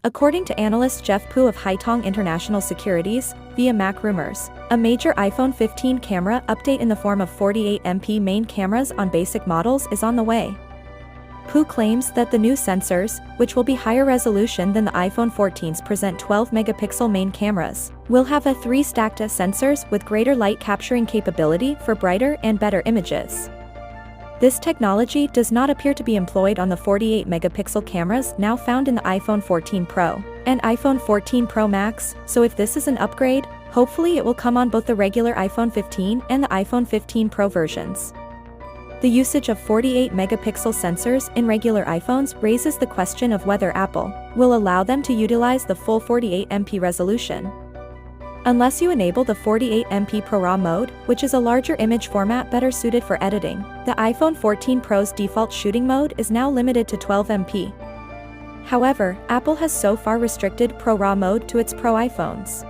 According to analyst Jeff Pu of Haitong International Securities, via Mac Rumors, a major iPhone 15 camera update in the form of 48MP main cameras on basic models is on the way. Pu claims that the new sensors, which will be higher resolution than the iPhone 14's present 12-megapixel main cameras, will have a 3 stacked sensors with greater light capturing capability for brighter and better images. This technology does not appear to be employed on the 48-megapixel cameras now found in the iPhone 14 Pro and iPhone 14 Pro Max, so if this is an upgrade, hopefully it will come on both the regular iPhone 15 and the iPhone 15 Pro versions. The usage of 48-megapixel sensors in regular iPhones raises the question of whether Apple will allow them to utilize the full 48MP resolution. Unless you enable the 48MP ProRAW mode, which is a larger image format better suited for editing, the iPhone 14 Pro's default shooting mode is now limited to 12MP. However, Apple has so far restricted ProRAW mode to its Pro iPhones.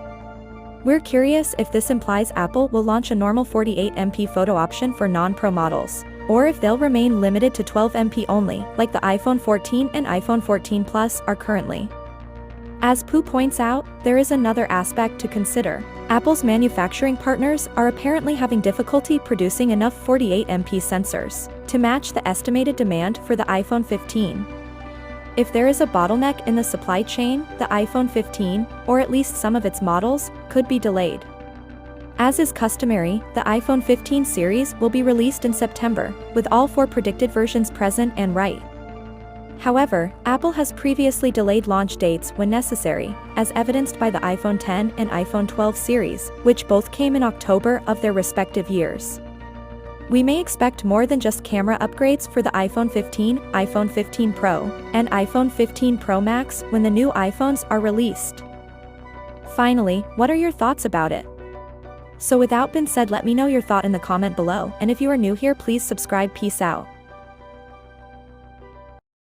We're curious if this implies Apple will launch a normal 48MP photo option for non-Pro models, or if they'll remain limited to 12MP only, like the iPhone 14 and iPhone 14 Plus are currently. As Pu points out, there is another aspect to consider. Apple's manufacturing partners are apparently having difficulty producing enough 48MP sensors to match the estimated demand for the iPhone 15. If there is a bottleneck in the supply chain, the iPhone 15, or at least some of its models, could be delayed. As is customary, the iPhone 15 series will be released in September, with all 4 predicted versions present and right. However, Apple has previously delayed launch dates when necessary, as evidenced by the iPhone 10 and iPhone 12 series, which both came in October of their respective years. We may expect more than just camera upgrades for the iPhone 15, iPhone 15 Pro, and iPhone 15 Pro Max when the new iPhones are released. Finally, what are your thoughts about it? So without being said, let me know your thought in the comment below, and if you are new here, please subscribe. Peace out.